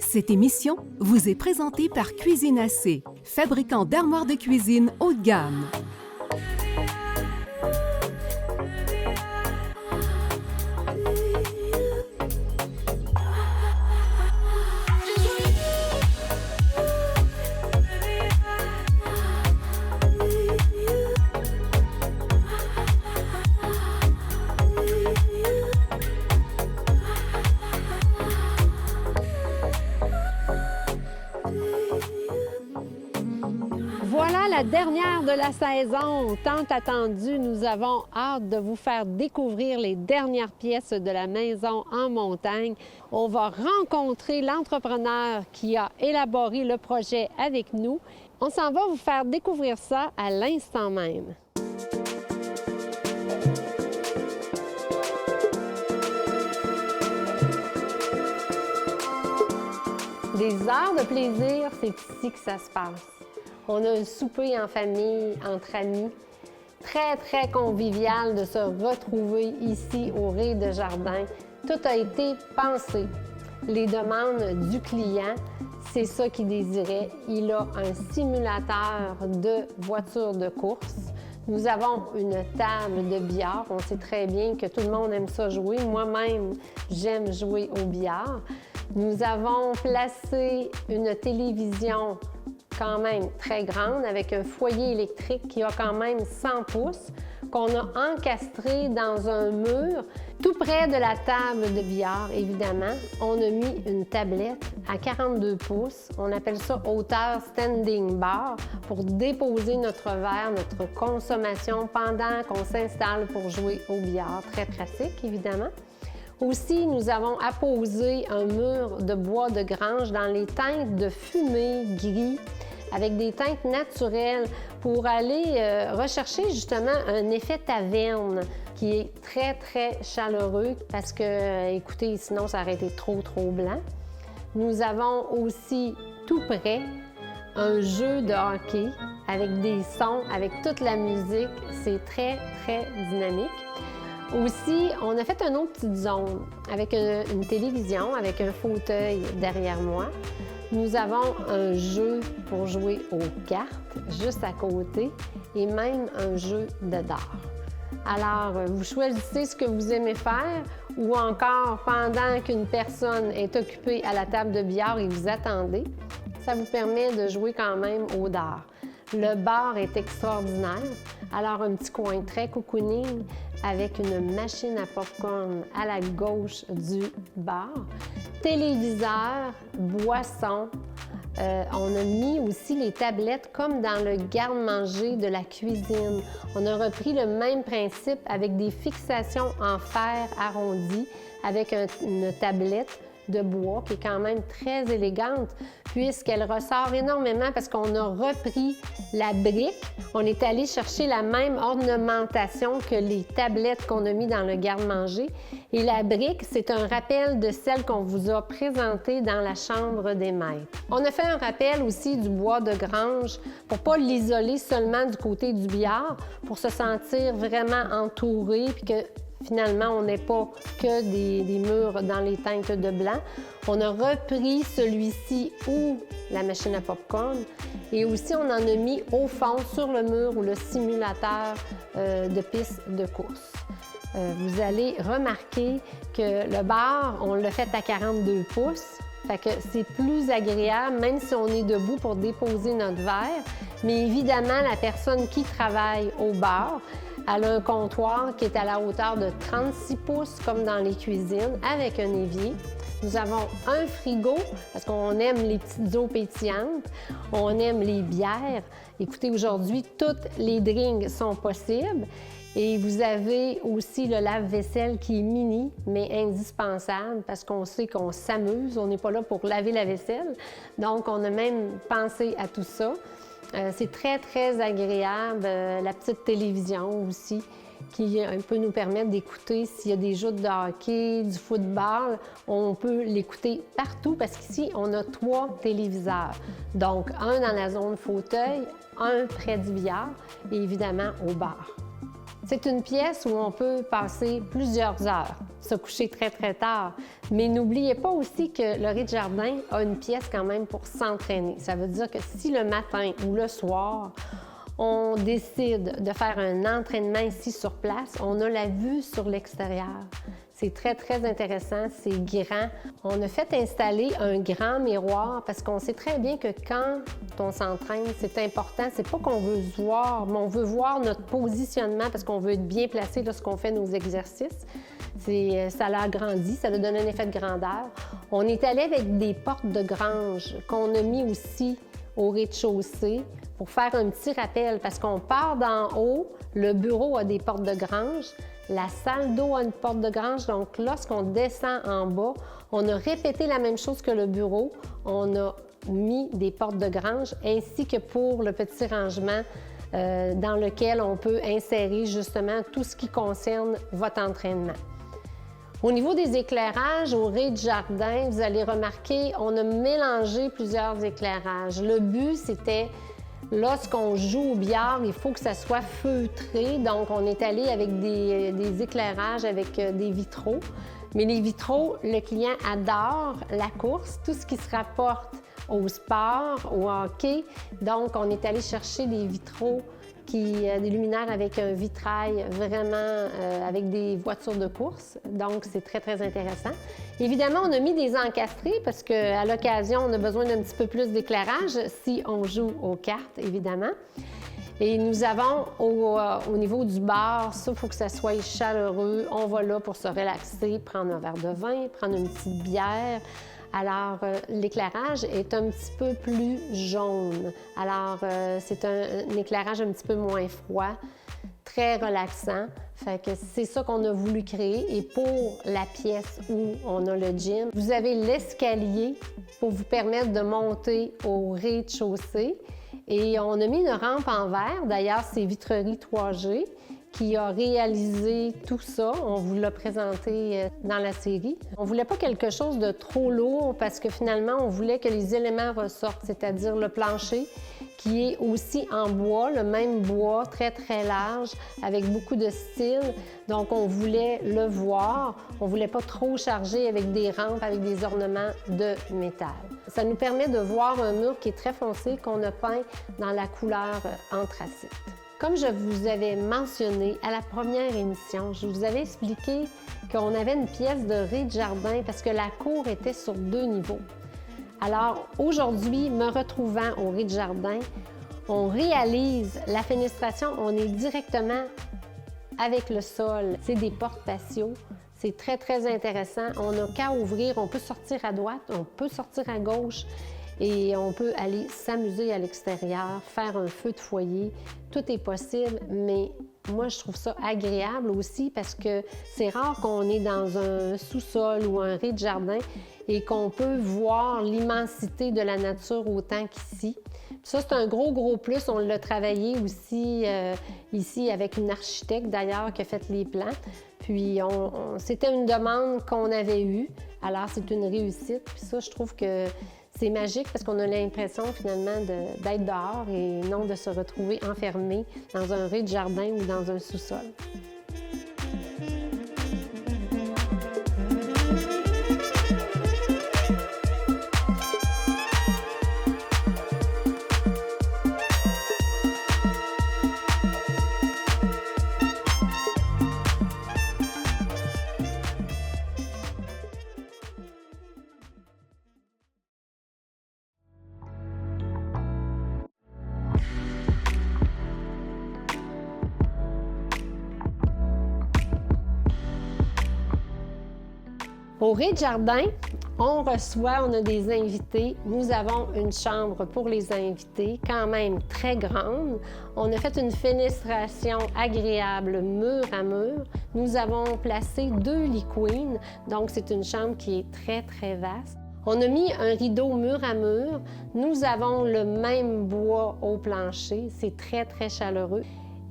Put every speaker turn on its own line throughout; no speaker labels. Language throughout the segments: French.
Cette émission vous est présentée par Cuisine AC, fabricant d'armoires de cuisine haut de gamme.
Voilà la dernière de la saison, tant attendue. Nous avons hâte de vous faire découvrir les dernières pièces de la maison en montagne. On va rencontrer l'entrepreneur qui a élaboré le projet avec nous. On s'en va vous faire découvrir ça à l'instant même. Des heures de plaisir, c'est ici que ça se passe. On a un souper en famille, entre amis, très, très convivial de se retrouver ici au rez-de-jardin. Tout a été pensé. Les demandes du client, c'est ça qu'il désirait. Il a un simulateur de voiture de course. Nous avons une table de billard. On sait très bien que tout le monde aime ça jouer. Moi-même, j'aime jouer au billard. Nous avons placé une télévision quand même très grande avec un foyer électrique qui a quand même 100 pouces qu'on a encastré dans un mur. Tout près de la table de billard, évidemment, on a mis une tablette à 42 pouces. On appelle ça hauteur standing bar pour déposer notre verre, notre consommation pendant qu'on s'installe pour jouer au billard. Très pratique, évidemment. Aussi, nous avons apposé un mur de bois de grange dans les teintes de fumée gris avec des teintes naturelles pour aller rechercher justement un effet taverne qui est très, très chaleureux parce que, écoutez, sinon ça aurait été trop blanc. Nous avons aussi tout près un jeu de hockey avec des sons, avec toute la musique. C'est très, très dynamique. Aussi, on a fait une autre petite zone avec une télévision, avec un fauteuil derrière moi. Nous avons un jeu pour jouer aux cartes juste à côté et même un jeu de dard. Alors, vous choisissez ce que vous aimez faire ou encore pendant qu'une personne est occupée à la table de billard et vous attendez, ça vous permet de jouer quand même au dard. Le bar est extraordinaire. Alors, un petit coin très cocooning avec une machine à popcorn à la gauche du bar. Téléviseur, boisson. On a mis aussi les tablettes comme dans le garde-manger de la cuisine. On a repris le même principe avec des fixations en fer arrondi avec une tablette de bois qui est quand même très élégante puisqu'elle ressort énormément parce qu'on a repris la brique. On est allé chercher la même ornementation que les tablettes qu'on a mis dans le garde-manger. Et la brique, c'est un rappel de celle qu'on vous a présentée dans la chambre des maîtres. On a fait un rappel aussi du bois de grange pour ne pas l'isoler seulement du côté du billard, pour se sentir vraiment entouré puis que finalement, on n'est pas que des murs dans les teintes de blanc. On a repris celui-ci ou la machine à popcorn et aussi on en a mis au fond sur le mur ou le simulateur de piste de course. Vous allez remarquer que le bar, on l'a fait à 42 pouces. Fait que c'est plus agréable, même si on est debout pour déposer notre verre. Mais évidemment, la personne qui travaille au bar, elle a un comptoir qui est à la hauteur de 36 pouces, comme dans les cuisines, avec un évier. Nous avons un frigo, parce qu'on aime les petites eaux pétillantes, on aime les bières. Écoutez, aujourd'hui, toutes les drinks sont possibles. Et vous avez aussi le lave-vaisselle qui est mini, mais indispensable parce qu'on sait qu'on s'amuse, on n'est pas là pour laver la vaisselle. Donc, on a même pensé à tout ça. C'est très, très agréable. La petite télévision aussi qui peut nous permettre d'écouter s'il y a des jeux de hockey, du football. On peut l'écouter partout parce qu'ici, on a 3 téléviseurs. Donc, un dans la zone fauteuil, un près du billard et évidemment au bar. C'est une pièce où on peut passer plusieurs heures, se coucher très, très tard. Mais n'oubliez pas aussi que le rez-de-jardin a une pièce quand même pour s'entraîner. Ça veut dire que si le matin ou le soir, on décide de faire un entraînement ici sur place, on a la vue sur l'extérieur. C'est très, très intéressant, c'est grand. On a fait installer un grand miroir parce qu'on sait très bien que quand on s'entraîne, c'est important. C'est pas qu'on veut se voir, mais on veut voir notre positionnement parce qu'on veut être bien placé lorsqu'on fait nos exercices. Ça l'agrandit, ça lui donne un effet de grandeur. On est allé avec des portes de grange qu'on a mis aussi au rez-de-chaussée pour faire un petit rappel parce qu'on part d'en haut, le bureau a des portes de grange, la salle d'eau a une porte de grange, donc lorsqu'on descend en bas, on a répété la même chose que le bureau. On a mis des portes de grange ainsi que pour le petit rangement dans lequel on peut insérer justement tout ce qui concerne votre entraînement. Au niveau des éclairages, au rez-de-jardin, vous allez remarquer, on a mélangé plusieurs éclairages. Le but, c'était lorsqu'on joue au billard, il faut que ça soit feutré. Donc, on est allé avec des éclairages avec des vitraux. Mais les vitraux, le client adore la course, tout ce qui se rapporte au sport, au hockey. Donc, on est allé chercher des vitraux, des luminaires avec un vitrail vraiment avec des voitures de course. Donc, c'est très, très intéressant. Évidemment, on a mis des encastrés parce qu'à l'occasion, on a besoin d'un petit peu plus d'éclairage si on joue aux cartes, évidemment. Et nous avons au niveau du bar, ça, il faut que ça soit chaleureux. On va là pour se relaxer, prendre un verre de vin, prendre une petite bière. Alors, l'éclairage est un petit peu plus jaune. Alors, c'est un éclairage un petit peu moins froid, très relaxant. Fait que c'est ça qu'on a voulu créer. Et pour la pièce où on a le gym, vous avez l'escalier pour vous permettre de monter au rez-de-chaussée. Et on a mis une rampe en verre. D'ailleurs, c'est Vitrerie 3G qui a réalisé tout ça. On vous l'a présenté dans la série. On voulait pas quelque chose de trop lourd parce que finalement, on voulait que les éléments ressortent, c'est-à-dire le plancher qui est aussi en bois, le même bois très, très large avec beaucoup de style. Donc, on voulait le voir. On voulait pas trop charger avec des rampes, avec des ornements de métal. Ça nous permet de voir un mur qui est très foncé, qu'on a peint dans la couleur anthracite. Comme je vous avais mentionné à la première émission, je vous avais expliqué qu'on avait une pièce de rez-de-jardin parce que la cour était sur 2 niveaux. Alors aujourd'hui, me retrouvant au rez-de-jardin, on réalise la fenestration, on est directement avec le sol. C'est des portes patio. C'est très, très intéressant. On n'a qu'à ouvrir, on peut sortir à droite, on peut sortir à gauche. Et on peut aller s'amuser à l'extérieur, faire un feu de foyer. Tout est possible, mais moi, je trouve ça agréable aussi parce que c'est rare qu'on est dans un sous-sol ou un rez-de-jardin et qu'on peut voir l'immensité de la nature autant qu'ici. Ça, c'est un gros, gros plus. On l'a travaillé aussi ici avec une architecte, d'ailleurs, qui a fait les plans. Puis, c'était une demande qu'on avait eue. Alors, c'est une réussite. Puis ça, je trouve que c'est magique parce qu'on a l'impression finalement d'être dehors et non de se retrouver enfermé dans un rez-de-jardin ou dans un sous-sol. Au rez-de-jardin, on a des invités. Nous avons une chambre pour les invités, quand même très grande. On a fait une fenestration agréable mur à mur. Nous avons placé 2 lits queen, donc c'est une chambre qui est très, très vaste. On a mis un rideau mur à mur. Nous avons le même bois au plancher. C'est très, très chaleureux.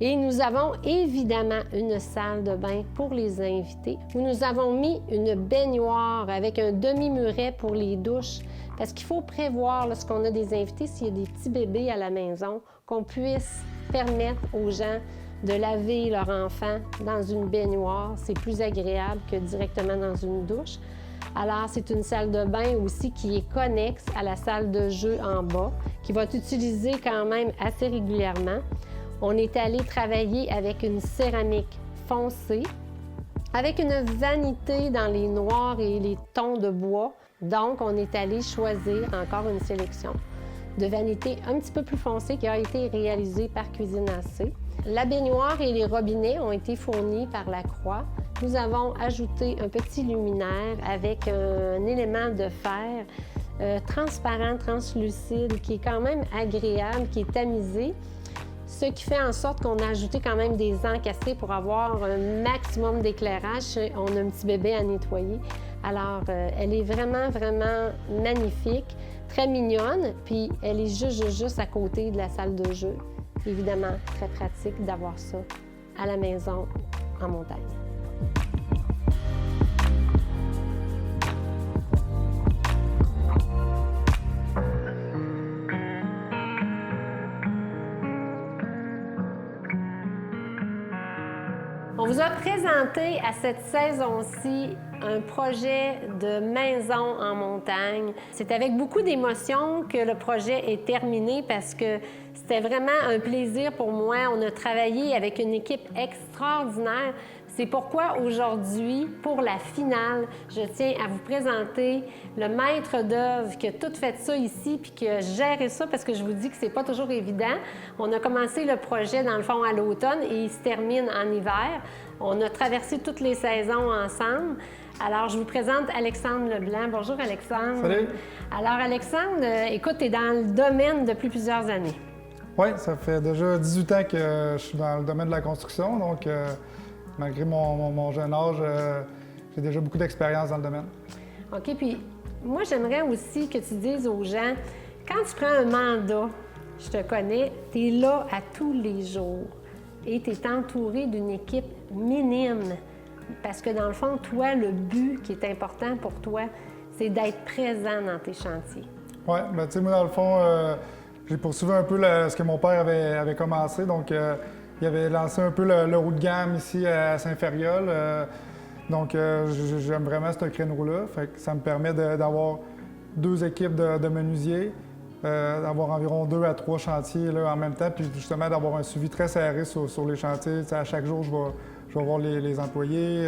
Et nous avons évidemment une salle de bain pour les invités où nous avons mis une baignoire avec un demi-muret pour les douches parce qu'il faut prévoir lorsqu'on a des invités, s'il y a des petits bébés à la maison, qu'on puisse permettre aux gens de laver leur enfant dans une baignoire. C'est plus agréable que directement dans une douche. Alors, c'est une salle de bain aussi qui est connexe à la salle de jeu en bas, qui va être utilisée quand même assez régulièrement. On est allé travailler avec une céramique foncée, avec une vanité dans les noirs et les tons de bois. Donc, on est allé choisir encore une sélection de vanités un petit peu plus foncées qui a été réalisée par Cuisine AC. La baignoire et les robinets ont été fournis par La Croix. Nous avons ajouté un petit luminaire avec un élément de fer transparent, translucide, qui est quand même agréable, qui est tamisé. Ce qui fait en sorte qu'on a ajouté quand même des encastrés pour avoir un maximum d'éclairage. On a un petit bébé à nettoyer. Alors, elle est vraiment, vraiment magnifique, très mignonne, puis elle est juste à côté de la salle de jeu. Évidemment, très pratique d'avoir ça à la maison en montagne. On vous a présenté à cette saison-ci un projet de maison en montagne. C'est avec beaucoup d'émotion que le projet est terminé parce que c'était vraiment un plaisir pour moi. On a travaillé avec une équipe extraordinaire. C'est pourquoi aujourd'hui, pour la finale, je tiens à vous présenter le maître d'œuvre qui a tout fait ça ici puis qui a géré ça parce que je vous dis que c'est pas toujours évident. On a commencé le projet dans le fond à l'automne et il se termine en hiver. On a traversé toutes les saisons ensemble. Alors, je vous présente Alexandre Leblanc. Bonjour, Alexandre.
Salut.
Alors, Alexandre, écoute, tu es dans le domaine depuis plusieurs années.
Oui, ça fait déjà 18 ans que je suis dans le domaine de la construction, donc malgré mon jeune âge, j'ai déjà beaucoup d'expérience dans le domaine.
OK, puis moi, j'aimerais aussi que tu dises aux gens, quand tu prends un mandat, je te connais, tu es là à tous les jours et tu es entouré d'une équipe minime. Parce que dans le fond, toi, le but qui est important pour toi, c'est d'être présent dans tes chantiers. Oui,
bien tu sais, moi, dans le fond, j'ai poursuivi un peu ce que mon père avait commencé. Donc, il avait lancé un peu le haut de gamme ici à Saint-Fériol. Donc, j'aime vraiment ce créneau-là. Fait que ça me permet d'avoir 2 équipes de menuisiers, d'avoir environ 2 à 3 chantiers là, en même temps, puis justement d'avoir un suivi très serré sur les chantiers. T'sais, à chaque jour, je vais voir les employés,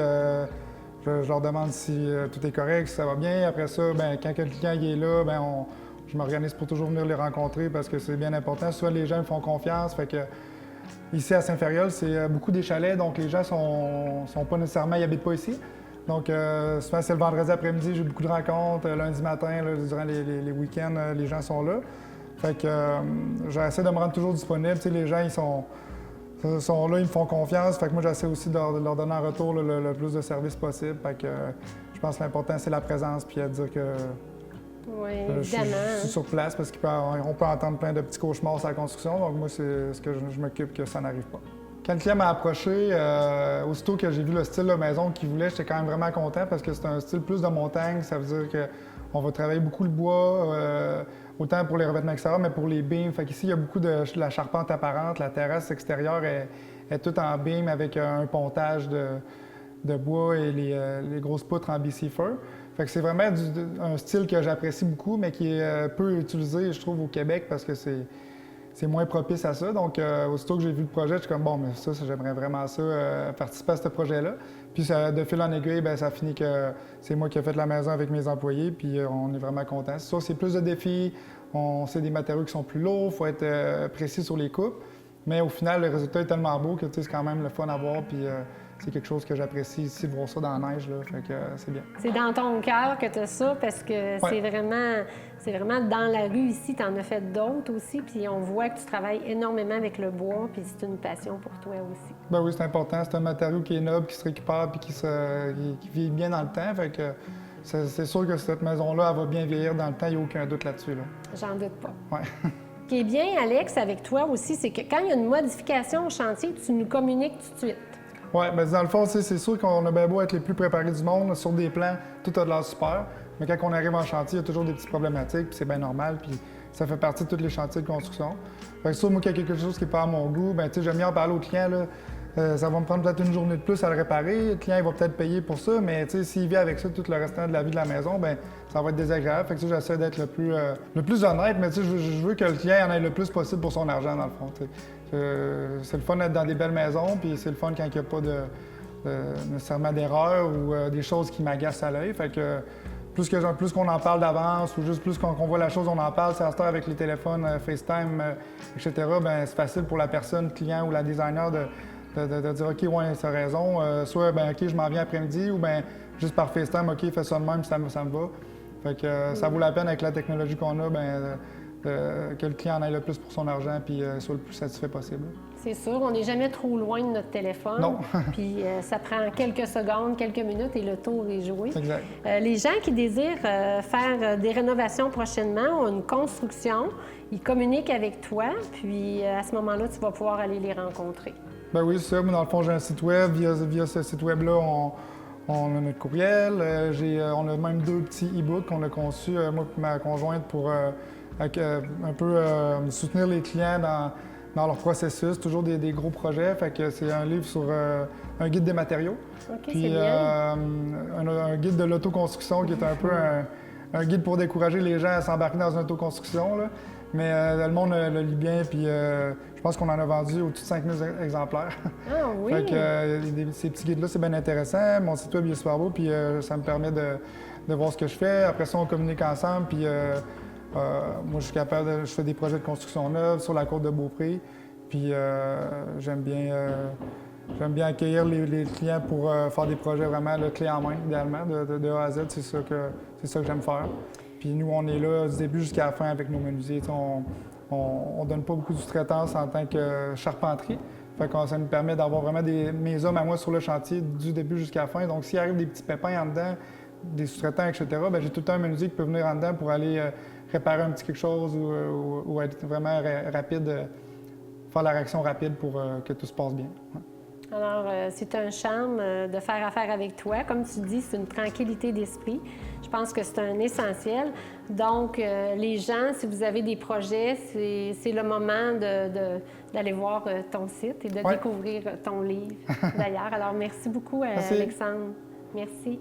je leur demande si tout est correct, si ça va bien. Après ça, bien, quand le client il est là, bien, je m'organise pour toujours venir les rencontrer parce que c'est bien important. Souvent, les gens me font confiance. Fait que, ici, à Saint-Fériol, c'est beaucoup des chalets, donc les gens sont pas nécessairement, ils n'habitent pas ici. Donc, souvent, c'est le vendredi après-midi, j'ai beaucoup de rencontres. Lundi matin, là, durant les week-ends, les gens sont là. Fait que j'essaie de me rendre toujours disponible. Tu sais, les gens, ils sont là, ils me font confiance. Fait que moi, j'essaie aussi de leur donner en retour le plus de services possible. Fait que je pense que l'important, c'est la présence, puis à dire que
oui, évidemment.
Je suis sur place parce qu'on peut entendre plein de petits cauchemars sur la construction. Donc moi, c'est ce que je m'occupe que ça n'arrive pas. Quand le client m'a approché, aussitôt que j'ai vu le style de maison qu'il voulait, j'étais quand même vraiment content parce que c'est un style plus de montagne. Ça veut dire qu'on va travailler beaucoup le bois, autant pour les revêtements extérieurs, mais pour les beams. Fait qu'ici, il y a beaucoup de la charpente apparente. La terrasse extérieure est toute en beam avec un pontage de bois et les grosses poutres en BC Fir. Fait que c'est vraiment un style que j'apprécie beaucoup, mais qui est peu utilisé, je trouve, au Québec parce que c'est moins propice à ça. Donc, aussitôt que j'ai vu le projet, je suis comme, bon, mais ça j'aimerais vraiment ça, participer à ce projet-là. Puis, de fil en aiguille, bien, ça finit que c'est moi qui ai fait la maison avec mes employés, puis on est vraiment contents. C'est sûr, c'est plus de défis, c'est des matériaux qui sont plus lourds, il faut être précis sur les coupes. Mais au final, le résultat est tellement beau que c'est quand même le fun à voir, puis c'est quelque chose que j'apprécie ici, de voir ça dans la neige, là, fait que c'est bien.
C'est dans ton cœur que tu as ça, parce que c'est vraiment dans la rue ici, tu en as fait d'autres aussi, puis on voit que tu travailles énormément avec le bois, puis c'est une passion pour toi aussi.
Ben oui, c'est important, c'est un matériau qui est noble, qui se récupère, puis qui vieillit bien dans le temps, fait que c'est sûr que cette maison-là, elle va bien vieillir dans le temps, il n'y a aucun doute là-dessus, là.
J'en doute pas.
Ouais.
Ce qui est bien, Alex, avec toi aussi, c'est que quand il y a une modification au chantier, tu nous communiques tout de suite.
Oui, bien dans le fond, c'est sûr qu'on a bien beau être les plus préparés du monde. Sur des plans, tout a de l'air super. Mais quand on arrive en chantier, il y a toujours des petites problématiques, puis c'est bien normal, puis ça fait partie de tous les chantiers de construction. Fait que ça, moi, qu'il y a quelque chose qui n'est pas à mon goût, ben, tu sais, j'aime bien en parler au client, là. Ça va me prendre peut-être une journée de plus à le réparer. Le client il va peut-être payer pour ça, mais s'il vit avec ça tout le restant de la vie de la maison, ben ça va être désagréable. Fait que j'essaie d'être le plus honnête, mais je veux que le client en ait le plus possible pour son argent, dans le fond. C'est le fun d'être dans des belles maisons, puis c'est le fun quand il n'y a pas nécessairement d'erreurs ou des choses qui m'agacent à l'œil. Fait que plus qu'on en parle d'avance ou juste plus qu'on voit la chose, on en parle. C'est à cette heure avec les téléphones, FaceTime, etc., ben c'est facile pour la personne, le client ou la designer de dire OK, ouais, c'est raison. Soit ben OK, je m'en viens après-midi ou ben juste par FaceTime, OK, fais ça de même, ça me va. Fait que ça vaut la peine avec la technologie qu'on a, que le client en ait le plus pour son argent puis soit le plus satisfait possible.
C'est sûr, on n'est jamais trop loin de notre téléphone.
Non.
Puis ça prend quelques secondes, quelques minutes et le tour est joué.
Exact.
Les gens qui désirent faire des rénovations prochainement ont une construction, ils communiquent avec toi, puis à ce moment-là, tu vas pouvoir aller les rencontrer.
Ben oui, c'est ça. Moi, dans le fond, j'ai un site web. Via ce site web-là, on a notre courriel. On a même 2 petits e-books qu'on a conçus, moi et ma conjointe, pour un peu soutenir les clients dans leur processus. Toujours des gros projets. Fait que c'est un livre sur un guide des matériaux.
OK,
Puis
c'est bien.
un guide de l'autoconstruction qui est un peu un guide pour décourager les gens à s'embarquer dans une autoconstruction, là. Mais le monde le lit bien, puis je pense qu'on en a vendu au-dessus de 5000 exemplaires.
Ah oui!
Fait que ces petits guides-là, c'est bien intéressant. Mon site web il est super beau, puis ça me permet de voir ce que je fais. Après ça, on communique ensemble, puis moi, je fais des projets de construction neuve sur la côte de Beaupré. Puis j'aime bien accueillir les clients pour faire des projets vraiment clé en main, idéalement, de A à Z. C'est ça que j'aime faire. Puis nous, on est là du début jusqu'à la fin avec nos menuisiers. On donne pas beaucoup de sous-traitance en tant que charpenterie. Fait que ça nous permet d'avoir vraiment mes hommes à moi sur le chantier du début jusqu'à la fin. Donc, s'il arrive des petits pépins en dedans, des sous-traitants, etc., bien, j'ai tout le temps un menuisier qui peut venir en dedans pour aller réparer un petit quelque chose ou être vraiment rapide, faire la réaction rapide pour que tout se passe bien. Ouais.
Alors, c'est un charme de faire affaire avec toi. Comme tu dis, c'est une tranquillité d'esprit. Je pense que c'est un essentiel. Donc, les gens, si vous avez des projets, c'est le moment d'aller voir ton site et de découvrir ton livre, d'ailleurs. Alors, merci beaucoup,
Merci.
Alexandre. Merci.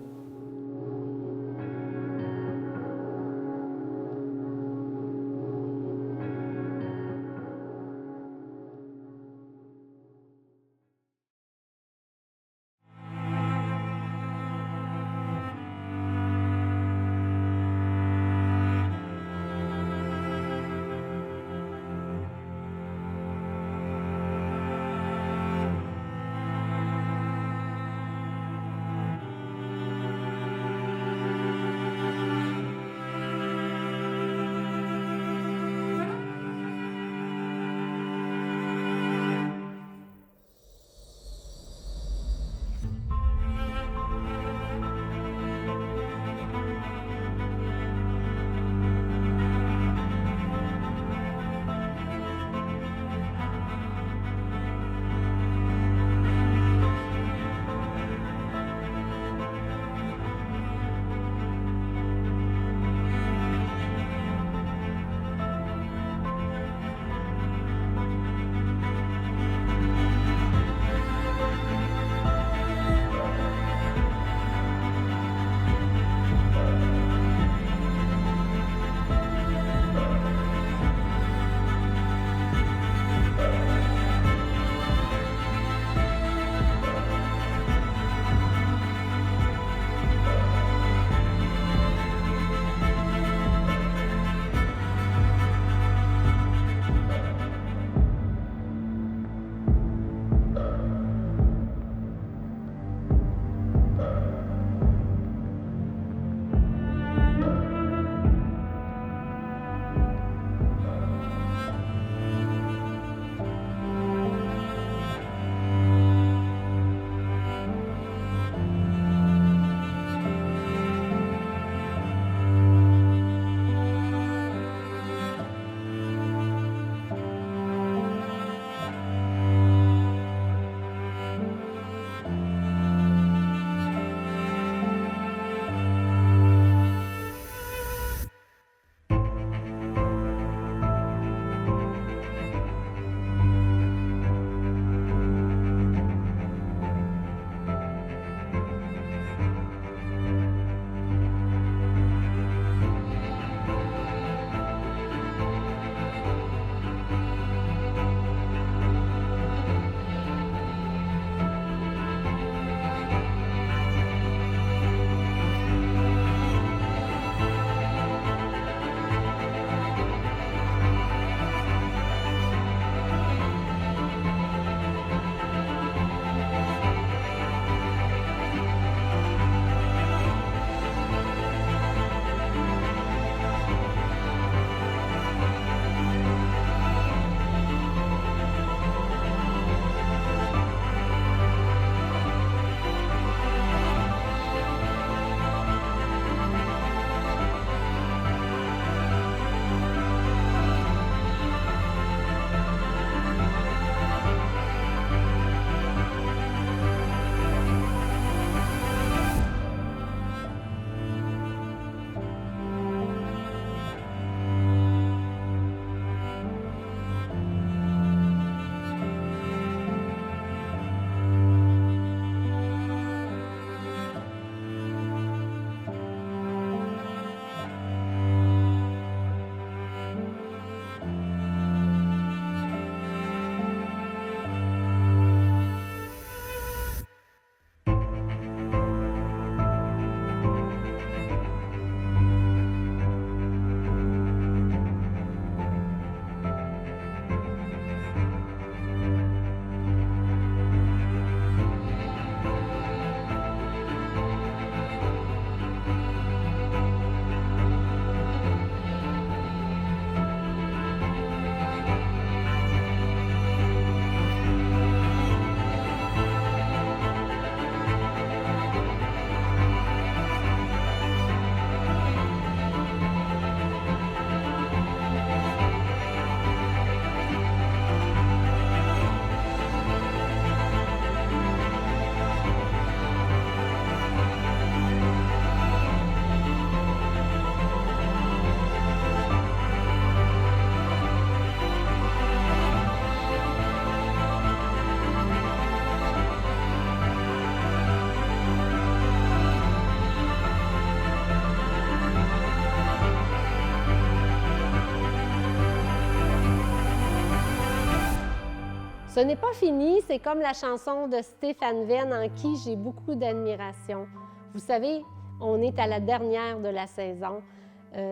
Ce n'est pas fini, c'est comme la chanson de Stéphane Venn en qui j'ai beaucoup d'admiration. Vous savez, on est à la dernière de la saison.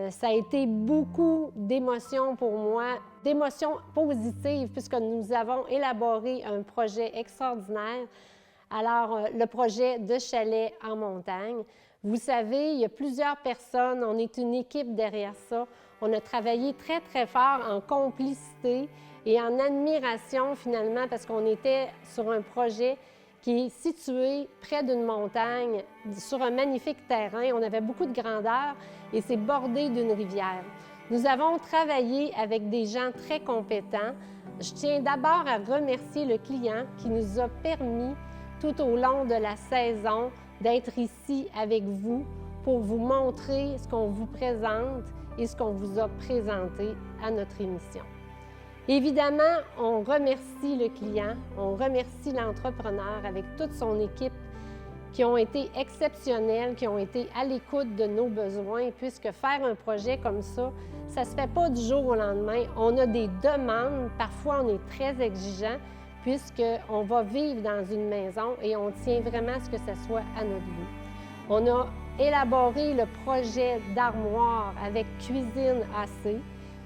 Ça a été beaucoup d'émotions pour moi, d'émotions positives puisque nous avons élaboré un projet extraordinaire. Alors, le projet de chalet en montagne. Vous savez, il y a plusieurs personnes, on est une équipe derrière ça. On a travaillé très, très fort en complicité et en admiration finalement parce qu'on était sur un projet qui est situé près d'une montagne, sur un magnifique terrain. On avait beaucoup de grandeur et c'est bordé d'une rivière. Nous avons travaillé avec des gens très compétents. Je tiens d'abord à remercier le client qui nous a permis tout au long de la saison d'être ici avec vous pour vous montrer ce qu'on vous présente et ce qu'on vous a présenté à notre émission. Évidemment, on remercie le client, on remercie l'entrepreneur avec toute son équipe qui ont été exceptionnels, qui ont été à l'écoute de nos besoins, puisque faire un projet comme ça, ça ne se fait pas du jour au lendemain. On a des demandes, parfois on est très exigeant, puisqu'on va vivre dans une maison et on tient vraiment à ce que ce soit à notre goût. On a élaboré le projet d'armoire avec cuisine AC.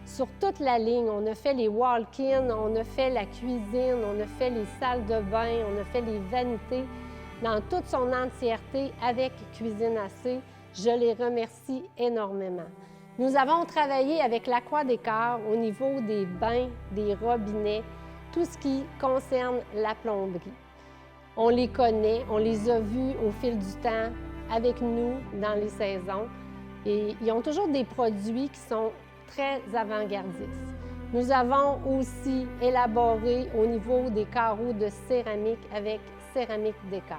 Sur toute la ligne, on a fait les walk-in, on a fait la cuisine, on a fait les salles de bain, on a fait les vanités dans toute son entièreté avec Cuisine AC. Je les remercie énormément. Nous avons travaillé avec l'Aqua-Décor au niveau des bains, des robinets, tout ce qui concerne la plomberie. On les connaît, on les a vus au fil du temps avec nous dans les saisons et ils ont toujours des produits qui sont très avant-gardistes. Nous avons aussi élaboré au niveau des carreaux de céramique avec Céramique Décor.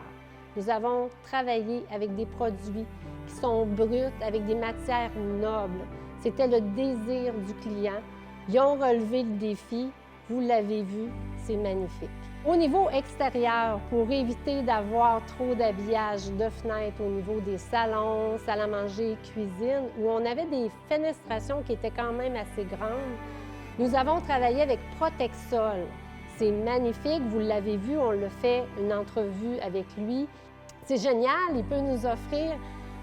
Nous avons travaillé avec des produits qui sont bruts, avec des matières nobles. C'était le désir du client. Ils ont relevé le défi. Vous l'avez vu, c'est magnifique. Au niveau extérieur, pour éviter d'avoir trop d'habillage de fenêtres au niveau des salons, salle à manger, cuisine, où on avait des fenestrations qui étaient quand même assez grandes, nous avons travaillé avec Protexol. C'est magnifique, vous l'avez vu, on l'a fait une entrevue avec lui. C'est génial, il peut nous offrir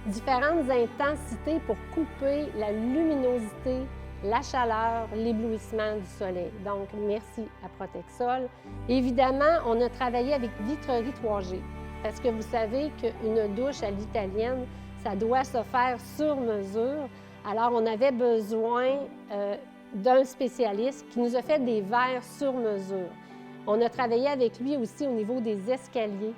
différentes intensités pour couper la luminosité, la chaleur, l'éblouissement du soleil. Donc, merci à Protexol. Évidemment, on a travaillé avec Vitrerie 3G parce que vous savez qu'une douche à l'italienne, ça doit se faire sur mesure. Alors, on avait besoin d'un spécialiste qui nous a fait des verres sur mesure. On a travaillé avec lui aussi au niveau des escaliers.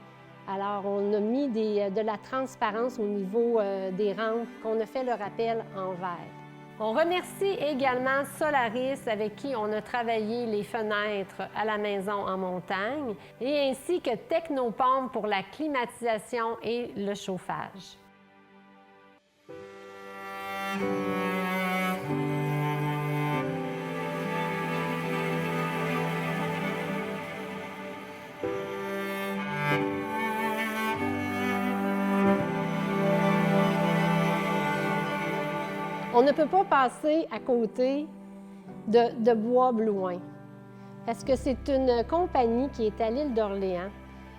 Alors, on a mis de la transparence au niveau des rampes, qu'on a fait le rappel en verre. On remercie également Solaris avec qui on a travaillé les fenêtres à la maison en montagne et ainsi que Technopompe pour la climatisation et le chauffage. On ne peut pas passer à côté de Bois Blouin parce que c'est une compagnie qui est à l'île d'Orléans.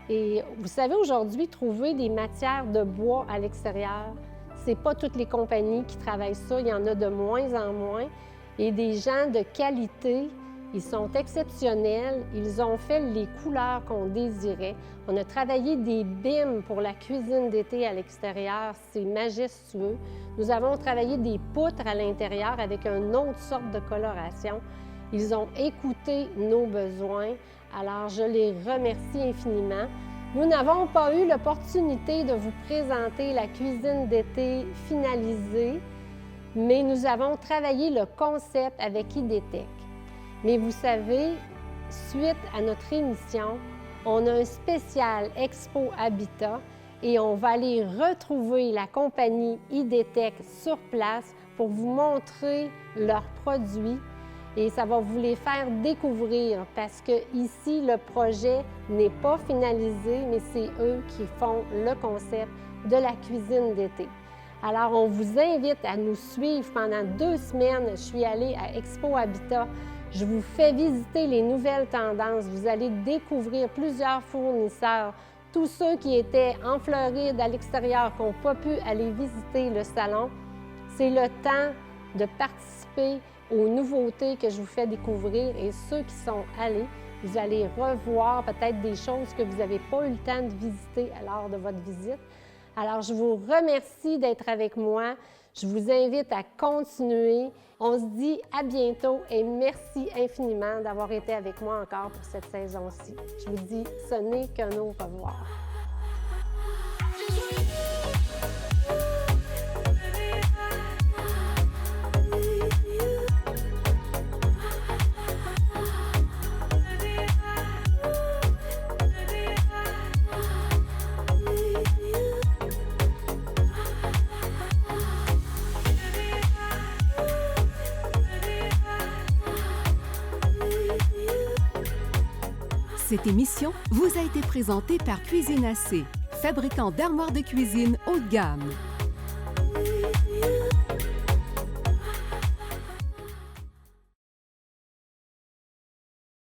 Et vous savez, aujourd'hui, trouver des matières de bois à l'extérieur, ce n'est pas toutes les compagnies qui travaillent ça. Il y en a de moins en moins. Et des gens de qualité, ils sont exceptionnels. Ils ont fait les couleurs qu'on désirait. On a travaillé des bimes pour la cuisine d'été à l'extérieur. C'est majestueux. Nous avons travaillé des poutres à l'intérieur avec une autre sorte de coloration. Ils ont écouté nos besoins. Alors, je les remercie infiniment. Nous n'avons pas eu l'opportunité de vous présenter la cuisine d'été finalisée, mais nous avons travaillé le concept avec Idétech. Mais vous savez, suite à notre émission, on a un spécial Expo Habitat et on va aller retrouver la compagnie Idétech sur place pour vous montrer leurs produits et ça va vous les faire découvrir parce que ici, le projet n'est pas finalisé, mais c'est eux qui font le concept de la cuisine d'été. Alors, on vous invite à nous suivre pendant 2 semaines. Je suis allée à Expo Habitat. Je vous fais visiter les nouvelles tendances. Vous allez découvrir plusieurs fournisseurs. Tous ceux qui étaient en Floride à l'extérieur, qui n'ont pas pu aller visiter le salon, c'est le temps de participer aux nouveautés que je vous fais découvrir. Et ceux qui sont allés, vous allez revoir peut-être des choses que vous n'avez pas eu le temps de visiter lors de votre visite. Alors, je vous remercie d'être avec moi. Je vous invite à continuer. On se dit à bientôt et merci infiniment d'avoir été avec moi encore pour cette saison-ci. Je vous dis, ce n'est qu'un au revoir.
Cette émission vous a été présentée par Cuisine AC, fabricant d'armoires de cuisine haut de gamme.